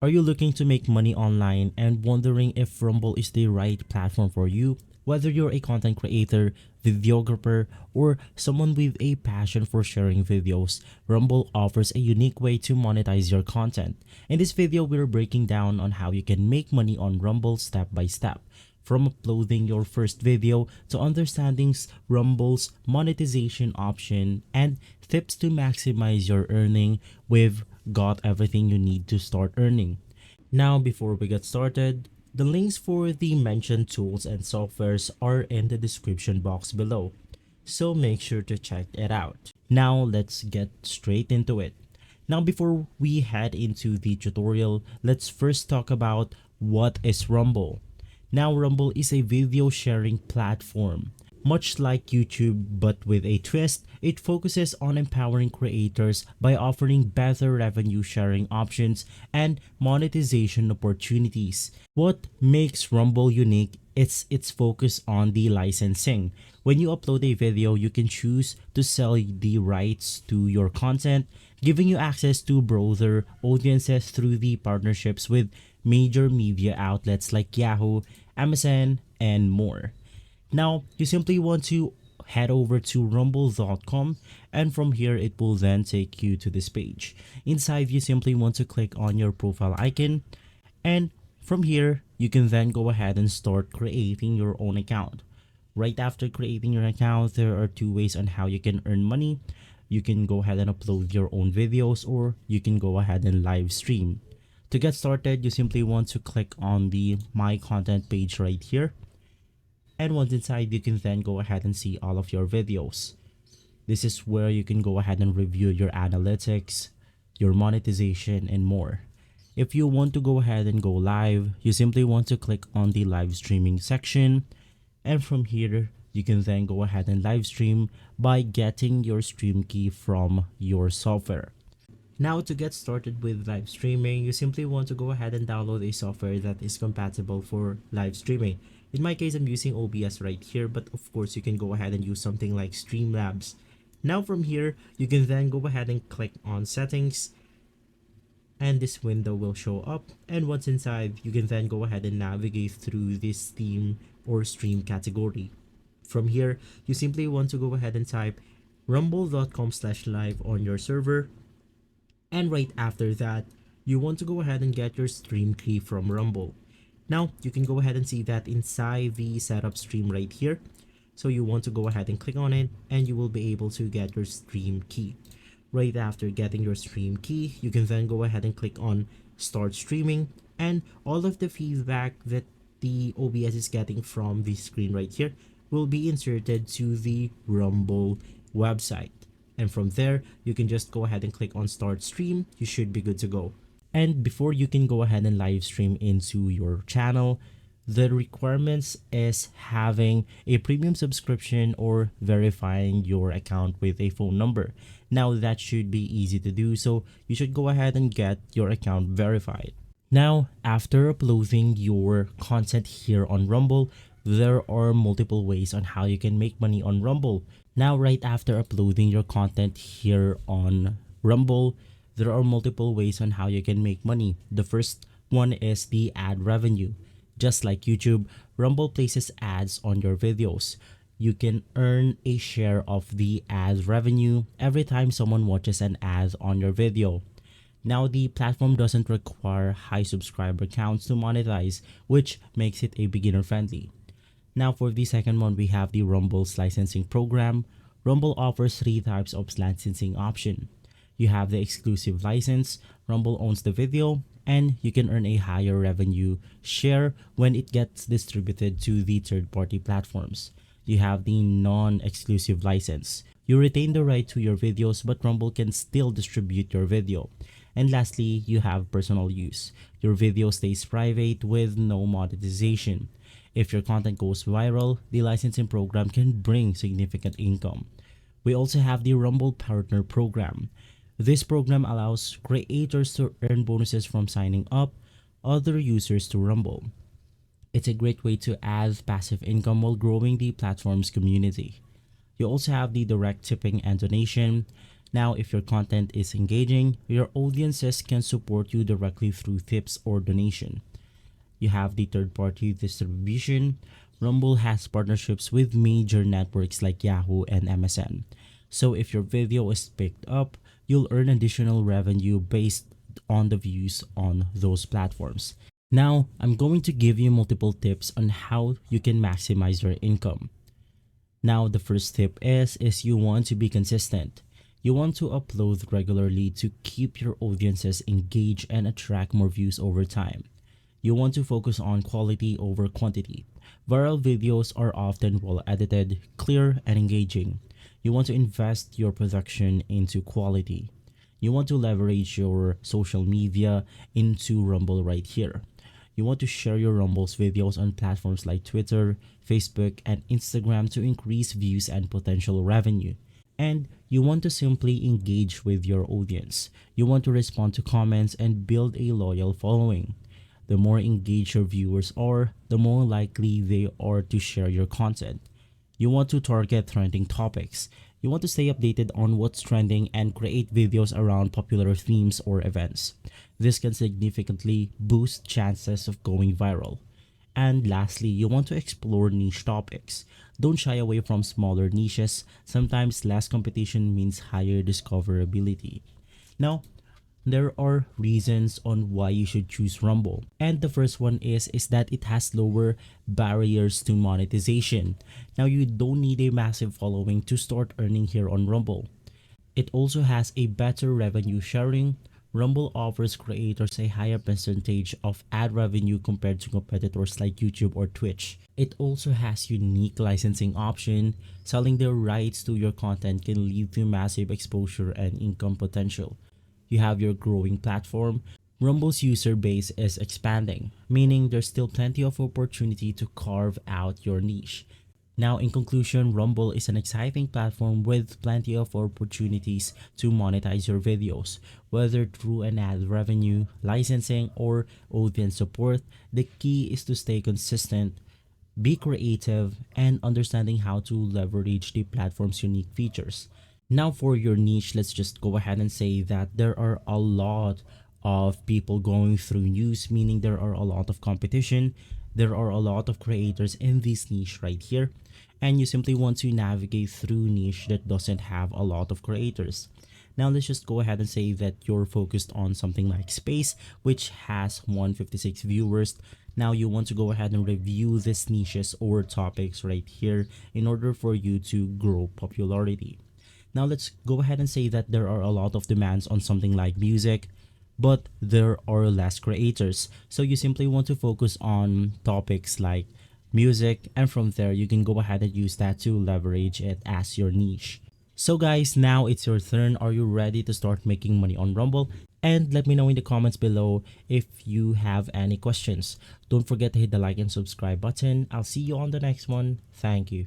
Are you looking to make money online and wondering if Rumble is the right platform for you? Whether you're a content creator, videographer, or someone with a passion for sharing videos, Rumble offers a unique way to monetize your content. In this video, we're breaking down on how you can make money on Rumble step by step. From uploading your first video to understanding Rumble's monetization option and tips to maximize your earning, we've got everything you need to start earning. Now, before we get started, the links for the mentioned tools and softwares are in the description box below, so make sure to check it out. Now, let's get straight into it. Now, before we head into the tutorial, let's first talk about what is Rumble. Now, Rumble is a video sharing platform. Much like YouTube but with a twist, it focuses on empowering creators by offering better revenue sharing options and monetization opportunities. What makes Rumble unique is its focus on the licensing. When you upload a video, you can choose to sell the rights to your content, giving you access to broader audiences through the partnerships with major media outlets like Yahoo, Amazon, and more. Now, you simply want to head over to rumble.com, and from here it will then take you to this page. Inside, you simply want to click on your profile icon, and from here you can then go ahead and start creating your own account. Right after creating your account, there are two ways on how you can earn money. You can go ahead and upload your own videos, or you can go ahead and live stream. To get started, you simply want to click on the My Content page right here. And once inside, you can then go ahead and see all of your videos. This is where you can go ahead and review your analytics, your monetization, and more. If you want to go ahead and go live, you simply want to click on the live streaming section. And from here, you can then go ahead and live stream by getting your stream key from your software. Now, to get started with live streaming, you simply want to go ahead and download a software that is compatible for live streaming. In my case, I'm using OBS right here, but of course you can go ahead and use something like Streamlabs. Now from here, you can then go ahead and click on settings, and this window will show up. And once inside, you can then go ahead and navigate through this theme or stream category. From here, you simply want to go ahead and type rumble.com/live on your server. And right after that, you want to go ahead and get your stream key from Rumble. Now, you can go ahead and see that inside the setup stream right here. So you want to go ahead and click on it, and you will be able to get your stream key. Right after getting your stream key, you can then go ahead and click on start streaming, and all of the feedback that the OBS is getting from the screen right here will be inserted to the Rumble website. And from there, you can just go ahead and click on start stream. You should be good to go. And before you can go ahead and live stream into your channel, the requirements is having a premium subscription or verifying your account with a phone number. Now that should be easy to do, so you should go ahead and get your account verified. Now, after uploading your content here on Rumble, there are multiple ways on how you can make money on Rumble. Now, right after uploading your content here on Rumble, there are multiple ways on how you can make money. The first one is the ad revenue. Just like YouTube, Rumble places ads on your videos. You can earn a share of the ad revenue every time someone watches an ad on your video. Now, the platform doesn't require high subscriber counts to monetize, which makes it a beginner friendly. Now, for the second one, we have the Rumble's licensing program. Rumble offers three types of licensing option. You have the exclusive license, Rumble owns the video, and you can earn a higher revenue share when it gets distributed to the third-party platforms. You have the non-exclusive license. You retain the right to your videos, but Rumble can still distribute your video. And lastly, you have personal use. Your video stays private with no monetization. If your content goes viral, the licensing program can bring significant income. We also have the Rumble Partner Program. This program allows creators to earn bonuses from signing up other users to Rumble. It's a great way to add passive income while growing the platform's community. You also have the direct tipping and donation. Now, if your content is engaging, your audiences can support you directly through tips or donation. You have the third party distribution. Rumble has partnerships with major networks like Yahoo and MSN. So if your video is picked up, you'll earn additional revenue based on the views on those platforms. Now, I'm going to give you multiple tips on how you can maximize your income. Now, the first tip is you want to be consistent. You want to upload regularly to keep your audiences engaged and attract more views over time. You want to focus on quality over quantity. Viral videos are often well edited, clear, and engaging. You want to invest your production into quality. You want to leverage your social media into Rumble right here. You want to share your Rumble's videos on platforms like Twitter, Facebook, and Instagram to increase views and potential revenue. And you want to simply engage with your audience. You want to respond to comments and build a loyal following. The more engaged your viewers are, the more likely they are to share your content. You want to target trending topics. You want to stay updated on what's trending and create videos around popular themes or events. This can significantly boost chances of going viral. And lastly, you want to explore niche topics. Don't shy away from smaller niches. Sometimes less competition means higher discoverability. Now, there are reasons on why you should choose Rumble. And the first one is that it has lower barriers to monetization. Now you don't need a massive following to start earning here on Rumble. It also has a better revenue sharing. Rumble offers creators a higher percentage of ad revenue compared to competitors like YouTube or Twitch. It also has unique licensing option. Selling the rights to your content can lead to massive exposure and income potential. You have your growing platform. Rumble's user base is expanding, meaning there's still plenty of opportunity to carve out your niche. Now, in conclusion, Rumble is an exciting platform with plenty of opportunities to monetize your videos, whether through an ad revenue, licensing, or audience support. The key is to stay consistent, be creative, and understanding how to leverage the platform's unique features. Now for your niche, let's just go ahead and say that there are a lot of people going through news, meaning there are a lot of competition. There are a lot of creators in this niche right here, and you simply want to navigate through niche that doesn't have a lot of creators. Now let's just go ahead and say that you're focused on something like space, which has 156 viewers. Now you want to go ahead and review these niches or topics right here in order for you to grow popularity. Now let's go ahead and say that there are a lot of demands on something like music, but there are less creators. So you simply want to focus on topics like music, and from there you can go ahead and use that to leverage it as your niche. So guys, now it's your turn. Are you ready to start making money on Rumble? And let me know in the comments below if you have any questions. Don't forget to hit the like and subscribe button. I'll see you on the next one. Thank you.